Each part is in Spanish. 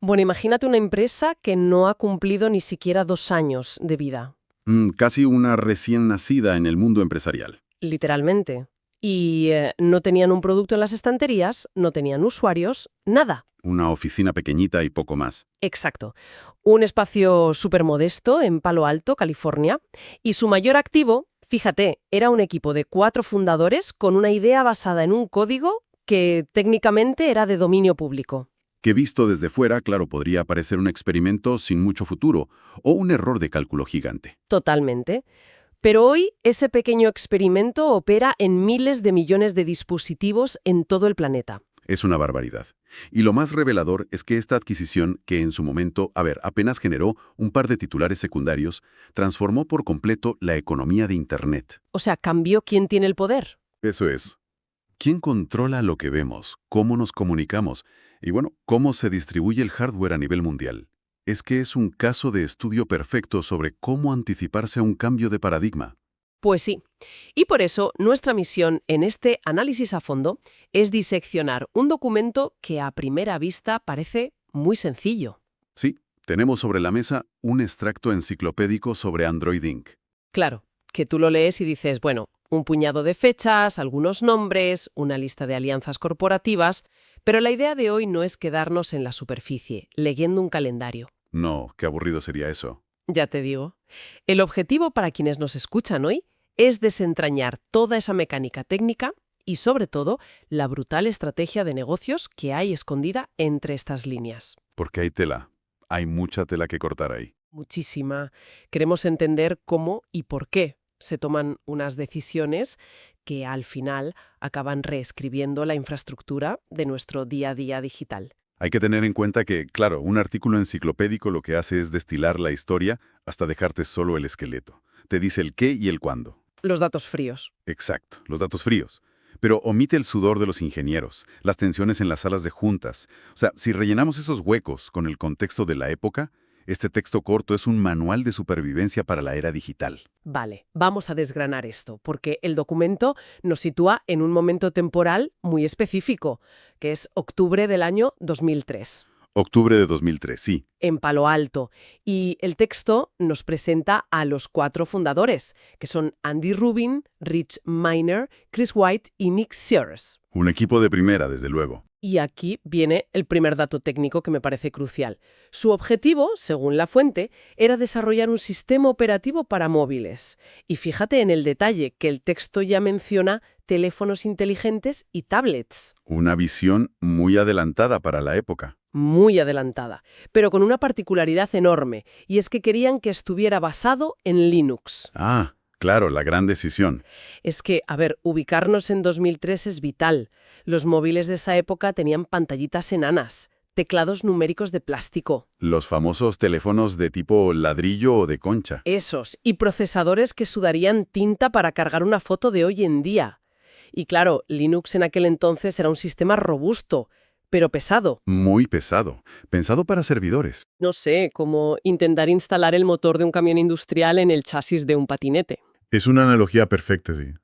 Bueno, imagínate una empresa que no ha cumplido ni siquiera 2 años de vida, Casi una recién nacida en el mundo empresarial. literalmente. Y no tenían un producto en las estanterías, no tenían usuarios, nada. Una oficina pequeñita y poco más. Exacto. Un espacio súper modesto en Palo Alto, California. Y su mayor activo, fíjate, era un equipo de 4 fundadores con una idea basada en un código que técnicamente era de dominio público. Que visto desde fuera, claro, podría parecer un experimento sin mucho futuro o un error de cálculo gigante. Totalmente. Pero hoy ese pequeño experimento opera en miles de millones de dispositivos en todo el planeta. Es una barbaridad. Y lo más revelador es que esta adquisición, que en su momento, apenas generó un par de titulares secundarios, transformó por completo la economía de Internet. O sea, cambió quién tiene el poder. Eso es. ¿Quién controla lo que vemos? ¿Cómo nos comunicamos? Y bueno, ¿cómo se distribuye el hardware a nivel mundial? Es que es un caso de estudio perfecto sobre cómo anticiparse a un cambio de paradigma. Pues sí. Y por eso nuestra misión en este análisis a fondo es diseccionar un documento que a primera vista parece muy sencillo. Sí, tenemos sobre la mesa un extracto enciclopédico sobre Android Inc. Claro, que tú lo lees y dices, bueno, un puñado de fechas, algunos nombres, una lista de alianzas corporativas, pero la idea de hoy no es quedarnos en la superficie, leyendo un calendario. No, qué aburrido sería eso. Ya te digo. El objetivo para quienes nos escuchan hoy es desentrañar toda esa mecánica técnica y, sobre todo, la brutal estrategia de negocios que hay escondida entre estas líneas. Porque hay tela. Hay mucha tela que cortar ahí. Muchísima. Queremos entender cómo y por qué se toman unas decisiones que al final acaban reescribiendo la infraestructura de nuestro día a día digital. Hay que tener en cuenta que, claro, un artículo enciclopédico lo que hace es destilar la historia hasta dejarte solo el esqueleto. Te dice el qué y el cuándo. Los datos fríos. Exacto, los datos fríos. Pero omite el sudor de los ingenieros, las tensiones en las salas de juntas. O sea, si rellenamos esos huecos con el contexto de la época, este texto corto es un manual de supervivencia para la era digital. Vale, vamos a desgranar esto, porque el documento nos sitúa en un momento temporal muy específico, que es octubre del año 2003. Octubre de 2003, sí. En Palo Alto. Y el texto nos presenta a los 4 fundadores, que son Andy Rubin, Rich Miner, Chris White y Nick Sears. Un equipo de primera, desde luego. Y aquí viene el primer dato técnico que me parece crucial. Su objetivo, según la fuente, era desarrollar un sistema operativo para móviles. Y fíjate en el detalle que el texto ya menciona teléfonos inteligentes y tablets. Una visión muy adelantada para la época. Muy adelantada, pero con una particularidad enorme, y es que querían que estuviera basado en Linux. Ah, claro, la gran decisión. Es que, a ver, ubicarnos en 2003 es vital. Los móviles de esa época tenían pantallitas enanas, teclados numéricos de plástico. Los famosos teléfonos de tipo ladrillo o de concha. Esos, y procesadores que sudarían tinta para cargar una foto de hoy en día. Y claro, Linux en aquel entonces era un sistema robusto, pero pesado. Muy pesado. Pensado para servidores. No sé, como intentar instalar el motor de un camión industrial en el chasis de un patinete. Es una analogía perfecta, sí.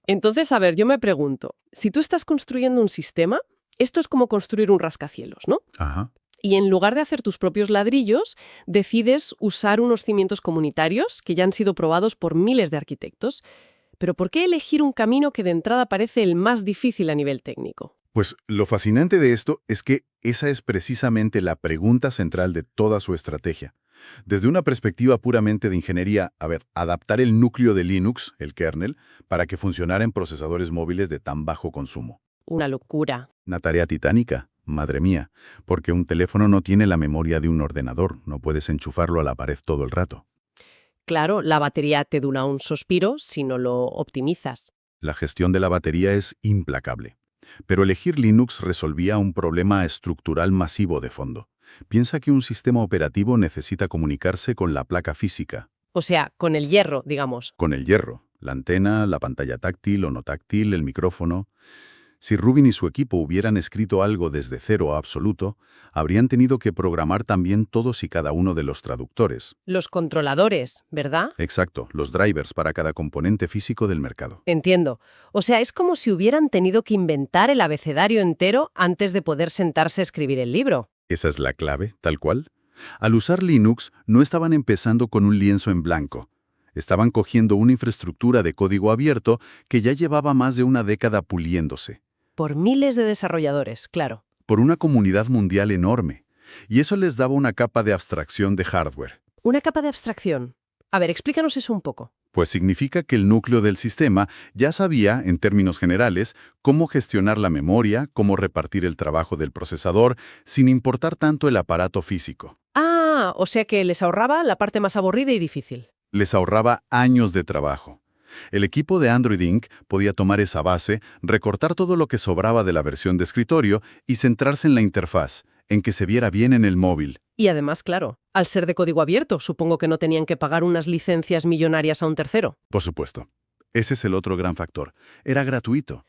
Entonces, a ver, yo me pregunto, si tú estás construyendo un sistema, esto es como construir un rascacielos, ¿no? Ajá. Y en lugar de hacer tus propios ladrillos, decides usar unos cimientos comunitarios que ya han sido probados por miles de arquitectos. Pero ¿por qué elegir un camino que de entrada parece el más difícil a nivel técnico? Pues lo fascinante de esto es que esa es precisamente la pregunta central de toda su estrategia. Desde una perspectiva puramente de ingeniería, adaptar el núcleo de Linux, el kernel, para que funcionara en procesadores móviles de tan bajo consumo. Una locura. Una tarea titánica, madre mía, porque un teléfono no tiene la memoria de un ordenador, no puedes enchufarlo a la pared todo el rato. Claro, la batería te dura un suspiro si no lo optimizas. La gestión de la batería es implacable. Pero elegir Linux resolvía un problema estructural masivo de fondo. Piensa que un sistema operativo necesita comunicarse con la placa física. O sea, con el hierro, digamos. Con el hierro, la antena, la pantalla táctil o no táctil, el micrófono. Si Rubin y su equipo hubieran escrito algo desde cero a absoluto, habrían tenido que programar también todos y cada uno de los traductores. Los controladores, ¿verdad? Exacto, los drivers para cada componente físico del mercado. Entiendo. O sea, es como si hubieran tenido que inventar el abecedario entero antes de poder sentarse a escribir el libro. Esa es la clave, tal cual. Al usar Linux, no estaban empezando con un lienzo en blanco. Estaban cogiendo una infraestructura de código abierto que ya llevaba más de una década puliéndose, Por miles de desarrolladores, claro. por una comunidad mundial enorme. Y eso les daba una capa de abstracción de hardware. Una capa de abstracción. A ver, explícanos eso un poco. Pues significa que el núcleo del sistema ya sabía, en términos generales, cómo gestionar la memoria, cómo repartir el trabajo del procesador, sin importar tanto el aparato físico. Ah, o sea que les ahorraba la parte más aburrida y difícil. Les ahorraba años de trabajo. El equipo de Android Inc. podía tomar esa base, recortar todo lo que sobraba de la versión de escritorio y centrarse en la interfaz, en que se viera bien en el móvil. Y además, claro, al ser de código abierto, supongo que no tenían que pagar unas licencias millonarias a un tercero. Por supuesto. Ese es el otro gran factor. Era gratuito.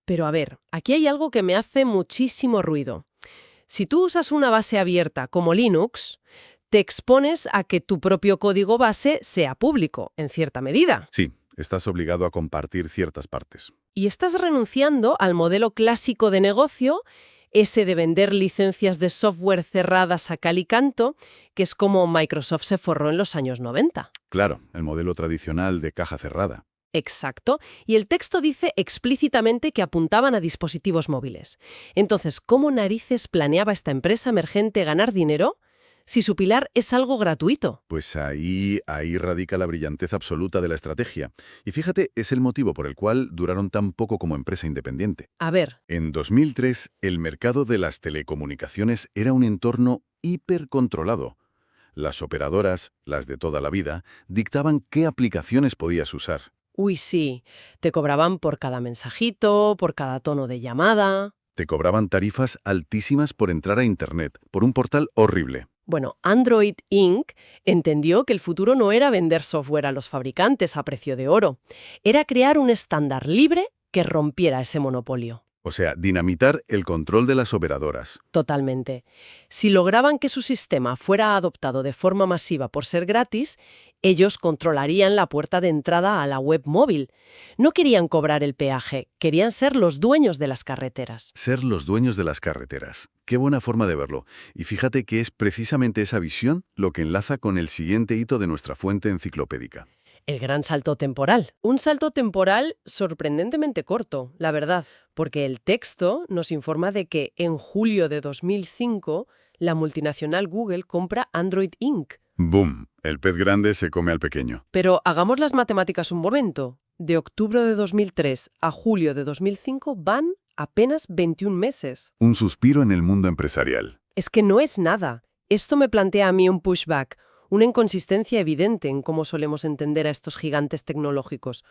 Pero a ver, aquí hay algo que me hace muchísimo ruido. Si tú usas una base abierta como Linux, te expones a que tu propio código base sea público, en cierta medida. Sí, estás obligado a compartir ciertas partes. Y estás renunciando al modelo clásico de negocio, ese de vender licencias de software cerradas a cal y canto, que es como Microsoft se forró en los años 90. Claro, el modelo tradicional de caja cerrada. Exacto, y el texto dice explícitamente que apuntaban a dispositivos móviles. Entonces, ¿cómo narices planeaba esta empresa emergente ganar dinero si su pilar es algo gratuito? Pues ahí radica la brillantez absoluta de la estrategia. Y fíjate, es el motivo por el cual duraron tan poco como empresa independiente. A ver, En 2003, el mercado de las telecomunicaciones era un entorno hipercontrolado. Las operadoras, las de toda la vida, dictaban qué aplicaciones podías usar. uy sí, te cobraban por cada mensajito, por cada tono de llamada. Te cobraban tarifas altísimas por entrar a Internet, por un portal horrible. Bueno, Android Inc. entendió que el futuro no era vender software a los fabricantes a precio de oro, era crear un estándar libre que rompiera ese monopolio. O sea, dinamitar el control de las operadoras. Totalmente. Si lograban que su sistema fuera adoptado de forma masiva por ser gratis, ellos controlarían la puerta de entrada a la web móvil. No querían cobrar el peaje, querían ser los dueños de las carreteras. Ser los dueños de las carreteras. Qué buena forma de verlo. Y fíjate que es precisamente esa visión lo que enlaza con el siguiente hito de nuestra fuente enciclopédica. El gran salto temporal. Un salto temporal sorprendentemente corto, la verdad, porque el texto nos informa de que en julio de 2005 la multinacional Google compra Android Inc. ¡Boom! El pez grande se come al pequeño. Pero hagamos las matemáticas un momento. De octubre de 2003 a julio de 2005 van apenas 21 meses. Un suspiro en el mundo empresarial. Es que no es nada. Esto me plantea a mí un pushback, una inconsistencia evidente en cómo solemos entender a estos gigantes tecnológicos.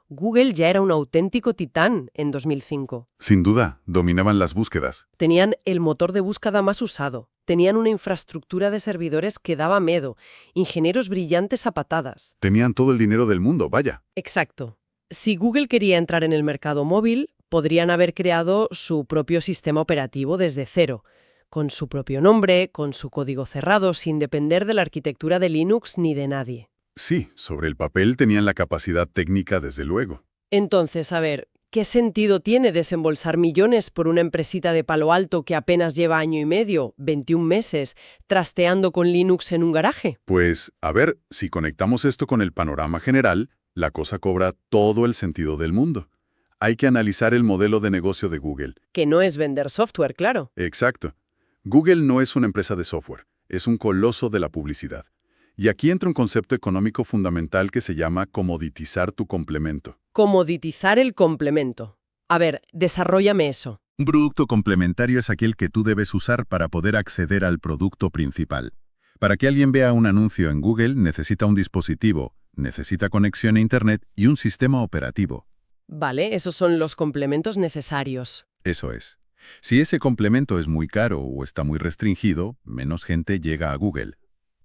Google ya era un auténtico titán en 2005. Sin duda, dominaban las búsquedas. Tenían el motor de búsqueda más usado, tenían una infraestructura de servidores que daba miedo, ingenieros brillantes a patadas. Tenían todo el dinero del mundo, vaya. Exacto. Si Google quería entrar en el mercado móvil, podrían haber creado su propio sistema operativo desde cero, con su propio nombre, con su código cerrado, sin depender de la arquitectura de Linux ni de nadie. Sí, sobre el papel tenían la capacidad técnica, desde luego. Entonces, a ver, ¿qué sentido tiene desembolsar millones por una empresita de Palo Alto que apenas lleva año y medio, 21 meses, trasteando con Linux en un garaje? Pues, a ver, si conectamos esto con el panorama general, la cosa cobra todo el sentido del mundo. Hay que analizar el modelo de negocio de Google. Que no es vender software, claro. Exacto. Google no es una empresa de software, es un coloso de la publicidad. Y aquí entra un concepto económico fundamental que se llama comoditizar tu complemento. Comoditizar el complemento. A ver, desarróllame eso. Un producto complementario es aquel que tú debes usar para poder acceder al producto principal. Para que alguien vea un anuncio en Google, necesita un dispositivo, necesita conexión a Internet y un sistema operativo. Vale, esos son los complementos necesarios. Eso es. Si ese complemento es muy caro o está muy restringido, menos gente llega a Google.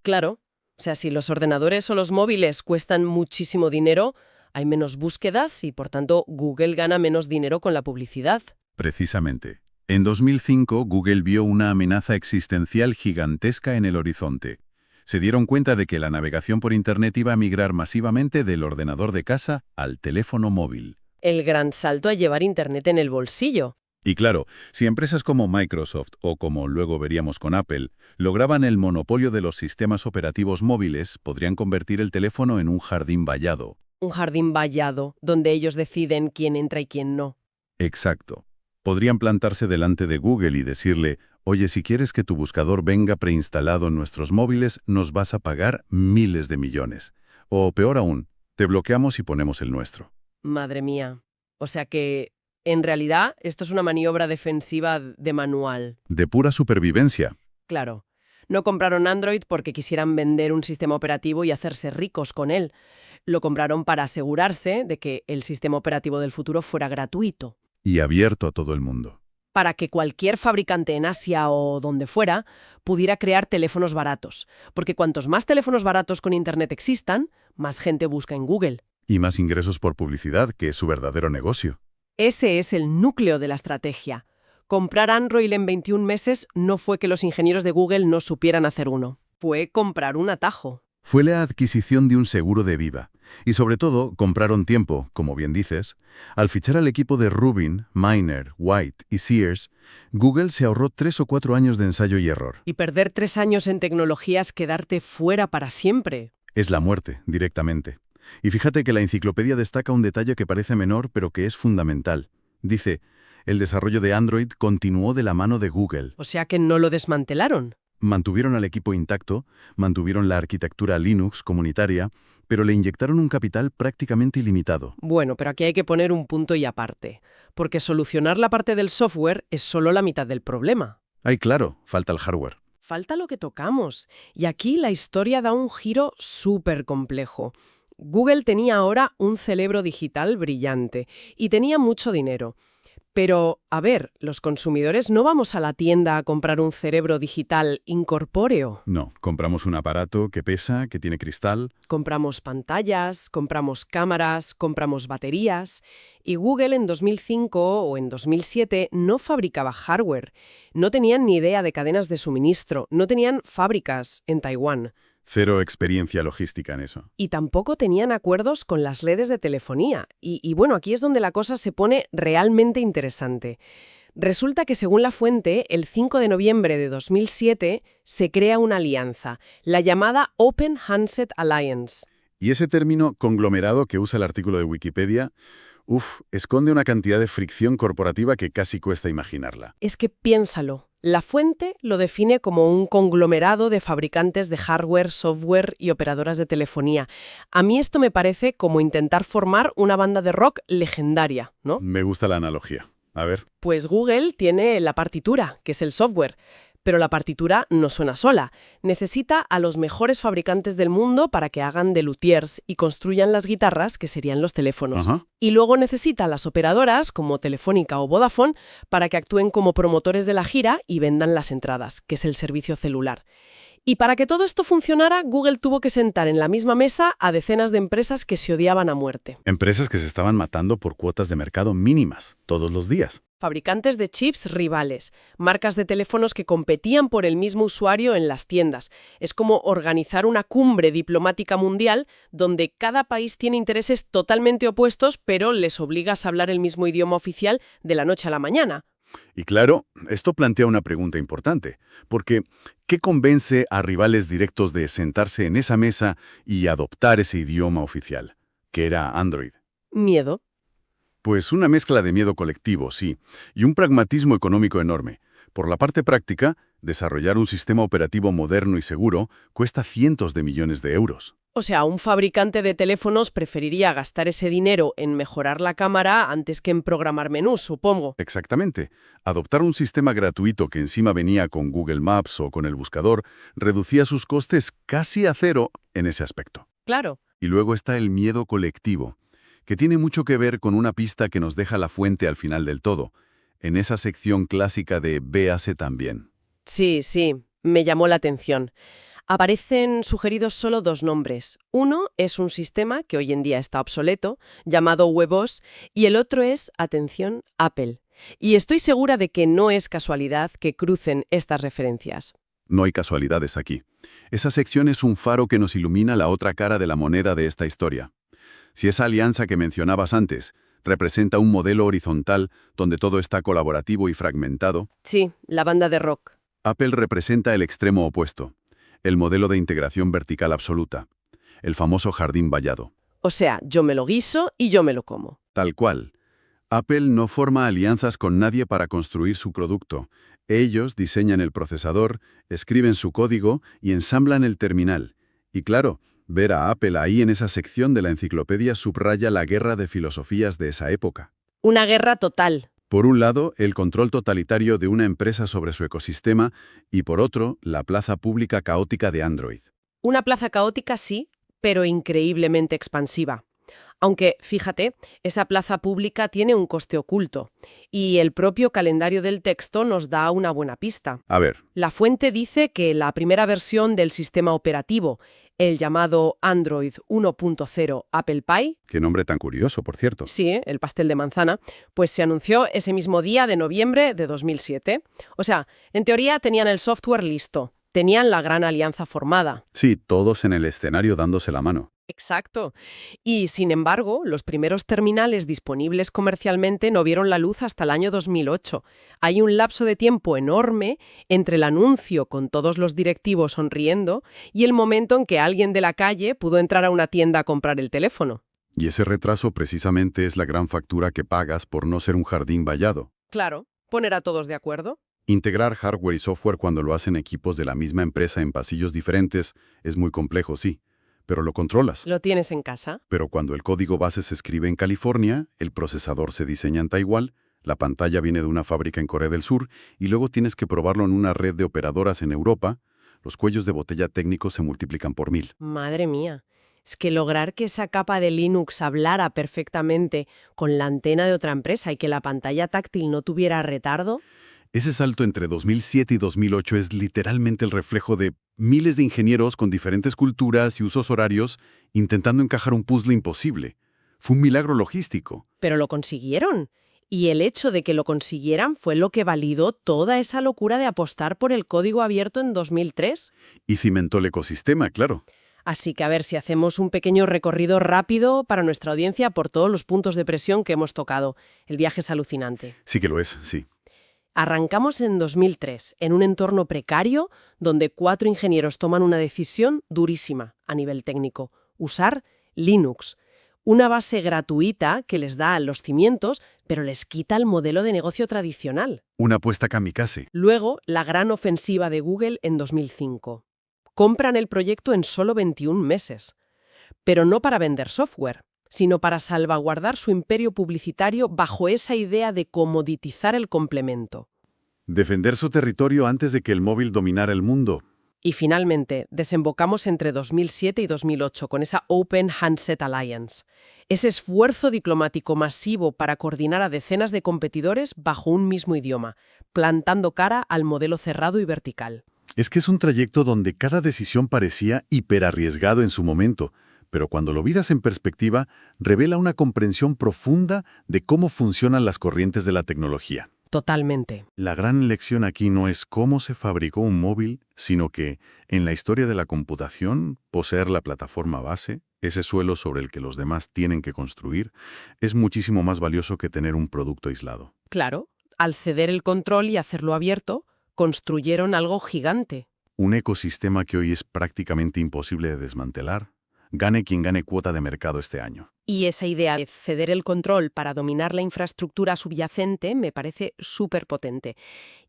Claro. O sea, si los ordenadores o los móviles cuestan muchísimo dinero, hay menos búsquedas y, por tanto, Google gana menos dinero con la publicidad. Precisamente. En 2005, Google vio una amenaza existencial gigantesca en el horizonte. Se dieron cuenta de que la navegación por Internet iba a migrar masivamente del ordenador de casa al teléfono móvil. El gran salto a llevar Internet en el bolsillo. Y claro, si empresas como Microsoft o como luego veríamos con Apple, lograban el monopolio de los sistemas operativos móviles, podrían convertir el teléfono en un jardín vallado. Un jardín vallado, donde ellos deciden quién entra y quién no. Exacto. Podrían plantarse delante de Google y decirle, oye, si quieres que tu buscador venga preinstalado en nuestros móviles, nos vas a pagar miles de millones. O peor aún, te bloqueamos y ponemos el nuestro. Madre mía. O sea que, en realidad, esto es una maniobra defensiva de manual. De pura supervivencia. Claro. No compraron Android porque quisieran vender un sistema operativo y hacerse ricos con él. Lo compraron para asegurarse de que el sistema operativo del futuro fuera gratuito, Y abierto a todo el mundo. para que cualquier fabricante en Asia o donde fuera pudiera crear teléfonos baratos, porque cuantos más teléfonos baratos con Internet existan, más gente busca en Google. Y más ingresos por publicidad, que es su verdadero negocio. Ese es el núcleo de la estrategia. Comprar Android en 21 meses no fue que los ingenieros de Google no supieran hacer uno. Fue comprar un atajo. Fue la adquisición de un seguro de vida. Y sobre todo, compraron tiempo, como bien dices. Al fichar al equipo de Rubin, Miner, White y Sears, Google se ahorró 3 o 4 años de ensayo y error. Y perder 3 años en tecnología es quedarte fuera para siempre. Es la muerte, directamente. Y fíjate que la enciclopedia destaca un detalle que parece menor, pero que es fundamental. Dice, el desarrollo de Android continuó de la mano de Google. O sea que no lo desmantelaron. Mantuvieron al equipo intacto, mantuvieron la arquitectura Linux comunitaria, pero le inyectaron un capital prácticamente ilimitado. Bueno, pero aquí hay que poner un punto y aparte, porque solucionar la parte del software es solo la mitad del problema. Ay, claro, falta el hardware. Falta lo que tocamos. Y aquí la historia da un giro súper complejo. Google tenía ahora un cerebro digital brillante y tenía mucho dinero. Pero, a ver, los consumidores no vamos a la tienda a comprar un cerebro digital incorpóreo. No, compramos un aparato que pesa, que tiene cristal. Compramos pantallas, compramos cámaras, compramos baterías. Y Google en 2005 o en 2007 no fabricaba hardware. No tenían ni idea de cadenas de suministro, no tenían fábricas en Taiwán. Cero experiencia logística en eso. Y tampoco tenían acuerdos con las redes de telefonía. Y bueno, aquí es donde la cosa se pone realmente interesante. Resulta que según la fuente, el 5 de noviembre de 2007 se crea una alianza, la llamada Open Handset Alliance. Y ese término conglomerado que usa el artículo de Wikipedia, esconde una cantidad de fricción corporativa que casi cuesta imaginarla. Es que piénsalo. La fuente lo define como un conglomerado de fabricantes de hardware, software y operadoras de telefonía. A mí esto me parece como intentar formar una banda de rock legendaria, ¿no? Me gusta la analogía. A ver. Pues Google tiene la partitura, que es el software. Pero la partitura no suena sola. Necesita a los mejores fabricantes del mundo para que hagan de luthiers y construyan las guitarras, que serían los teléfonos. Ajá. Y luego necesita a las operadoras, como Telefónica o Vodafone, para que actúen como promotores de la gira y vendan las entradas, que es el servicio celular. Y para que todo esto funcionara, Google tuvo que sentar en la misma mesa a decenas de empresas que se odiaban a muerte. Empresas que se estaban matando por cuotas de mercado mínimas, todos los días. Fabricantes de chips rivales, marcas de teléfonos que competían por el mismo usuario en las tiendas. Es como organizar una cumbre diplomática mundial donde cada país tiene intereses totalmente opuestos, pero les obligas a hablar el mismo idioma oficial de la noche a la mañana. Y claro, esto plantea una pregunta importante, porque ¿qué convence a rivales directos de sentarse en esa mesa y adoptar ese idioma oficial, que era Android? Miedo. Pues una mezcla de miedo colectivo, sí, y un pragmatismo económico enorme. Por la parte práctica, desarrollar un sistema operativo moderno y seguro cuesta cientos de millones de euros. O sea, un fabricante de teléfonos preferiría gastar ese dinero en mejorar la cámara antes que en programar menús, supongo. Exactamente. Adoptar un sistema gratuito que encima venía con Google Maps o con el buscador reducía sus costes casi a cero en ese aspecto. Claro. Y luego está el miedo colectivo, que tiene mucho que ver con una pista que nos deja la fuente al final del todo, en esa sección clásica de véase también. Sí, me llamó la atención. Aparecen sugeridos solo 2 nombres. Uno es un sistema que hoy en día está obsoleto, llamado WebOS, y el otro es, atención, Apple. Y estoy segura de que no es casualidad que crucen estas referencias. No hay casualidades aquí. Esa sección es un faro que nos ilumina la otra cara de la moneda de esta historia. Si esa alianza que mencionabas antes, Representa un modelo horizontal donde todo está colaborativo y fragmentado. Sí, la banda de rock. Apple representa el extremo opuesto, el modelo de integración vertical absoluta, el famoso jardín vallado. O sea, yo me lo guiso y yo me lo como. Tal cual. Apple no forma alianzas con nadie para construir su producto. Ellos diseñan el procesador, escriben su código y ensamblan el terminal. Y claro, ver a Apple ahí en esa sección de la enciclopedia subraya la guerra de filosofías de esa época. Una guerra total. Por un lado, el control totalitario de una empresa sobre su ecosistema y por otro, la plaza pública caótica de Android. Una plaza caótica sí, pero increíblemente expansiva. Aunque, fíjate, esa plaza pública tiene un coste oculto, y el propio calendario del texto nos da una buena pista. A ver, La fuente dice que la primera versión del sistema operativo, el llamado Android 1.0 Apple Pie, qué nombre tan curioso, por cierto. sí, el pastel de manzana, pues se anunció ese mismo día de noviembre de 2007. O sea, en teoría tenían el software listo, tenían la gran alianza formada. Sí, todos en el escenario dándose la mano. Exacto. Y, sin embargo, los primeros terminales disponibles comercialmente no vieron la luz hasta el año 2008. Hay un lapso de tiempo enorme entre el anuncio con todos los directivos sonriendo y el momento en que alguien de la calle pudo entrar a una tienda a comprar el teléfono. Y ese retraso precisamente es la gran factura que pagas por no ser un jardín vallado. Claro, poner a todos de acuerdo. Integrar hardware y software cuando lo hacen equipos de la misma empresa en pasillos diferentes es muy complejo, sí, pero lo controlas. ¿Lo tienes en casa? Pero cuando el código base se escribe en California, el procesador se diseña en Taiwán, la pantalla viene de una fábrica en Corea del Sur y luego tienes que probarlo en una red de operadoras en Europa, los cuellos de botella técnicos se multiplican por 1000. Madre mía. Es que lograr que esa capa de Linux hablara perfectamente con la antena de otra empresa y que la pantalla táctil no tuviera retardo. Ese salto entre 2007 y 2008 es literalmente el reflejo de miles de ingenieros con diferentes culturas y usos horarios intentando encajar un puzzle imposible. Fue un milagro logístico. Pero lo consiguieron. Y el hecho de que lo consiguieran fue lo que validó toda esa locura de apostar por el código abierto en 2003. Y cimentó el ecosistema, claro. Así que a ver si hacemos un pequeño recorrido rápido para nuestra audiencia por todos los puntos de presión que hemos tocado. El viaje es alucinante. Sí que lo es, sí. Arrancamos en 2003, en un entorno precario donde 4 ingenieros toman una decisión durísima a nivel técnico: usar Linux, una base gratuita que les da los cimientos, pero les quita el modelo de negocio tradicional. Una apuesta kamikaze. Luego, la gran ofensiva de Google en 2005. Compran el proyecto en solo 21 meses, pero no para vender software, sino para salvaguardar su imperio publicitario bajo esa idea de comoditizar el complemento. Defender su territorio antes de que el móvil dominara el mundo. Y finalmente, desembocamos entre 2007 y 2008 con esa Open Handset Alliance, ese esfuerzo diplomático masivo para coordinar a decenas de competidores bajo un mismo idioma, plantando cara al modelo cerrado y vertical. Es que es un trayecto donde cada decisión parecía hiperarriesgado en su momento, pero cuando lo miras en perspectiva, revela una comprensión profunda de cómo funcionan las corrientes de la tecnología. Totalmente. La gran lección aquí no es cómo se fabricó un móvil, sino que, en la historia de la computación, poseer la plataforma base, ese suelo sobre el que los demás tienen que construir, es muchísimo más valioso que tener un producto aislado. Claro, al ceder el control y hacerlo abierto, construyeron algo gigante. Un ecosistema que hoy es prácticamente imposible de desmantelar, gane quien gane cuota de mercado este año. Y esa idea de ceder el control para dominar la infraestructura subyacente me parece súper potente.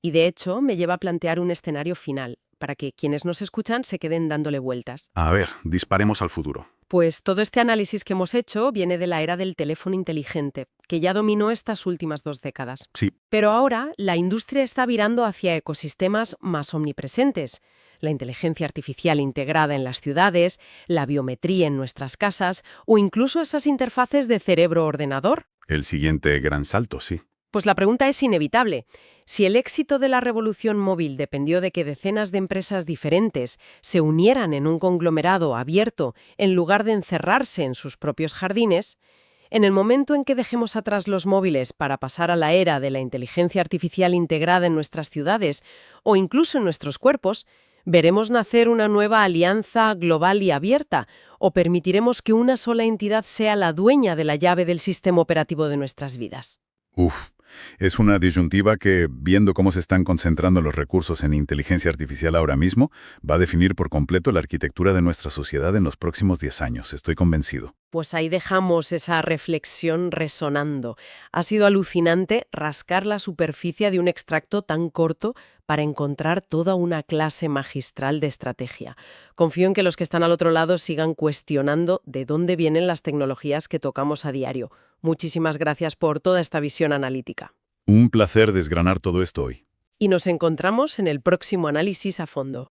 Y de hecho me lleva a plantear un escenario final, para que quienes nos escuchan se queden dándole vueltas. A ver, disparemos al futuro. Pues todo este análisis que hemos hecho viene de la era del teléfono inteligente, que ya dominó estas últimas 2 décadas. Sí. Pero ahora la industria está virando hacia ecosistemas más omnipresentes. La inteligencia artificial integrada en las ciudades, la biometría en nuestras casas o incluso esas interfaces de cerebro-ordenador. El siguiente gran salto, sí. Pues la pregunta es inevitable. Si el éxito de la revolución móvil dependió de que decenas de empresas diferentes se unieran en un conglomerado abierto en lugar de encerrarse en sus propios jardines, en el momento en que dejemos atrás los móviles para pasar a la era de la inteligencia artificial integrada en nuestras ciudades o incluso en nuestros cuerpos, ¿Veremos nacer una nueva alianza global y abierta? ¿O permitiremos que una sola entidad sea la dueña de la llave del sistema operativo de nuestras vidas? Uf, es una disyuntiva que, viendo cómo se están concentrando los recursos en inteligencia artificial ahora mismo, va a definir por completo la arquitectura de nuestra sociedad en los próximos 10 años, estoy convencido. Pues ahí dejamos esa reflexión resonando. Ha sido alucinante rascar la superficie de un extracto tan corto para encontrar toda una clase magistral de estrategia. Confío en que los que están al otro lado sigan cuestionando de dónde vienen las tecnologías que tocamos a diario. Muchísimas gracias por toda esta visión analítica. Un placer desgranar todo esto hoy. Y nos encontramos en el próximo análisis a fondo.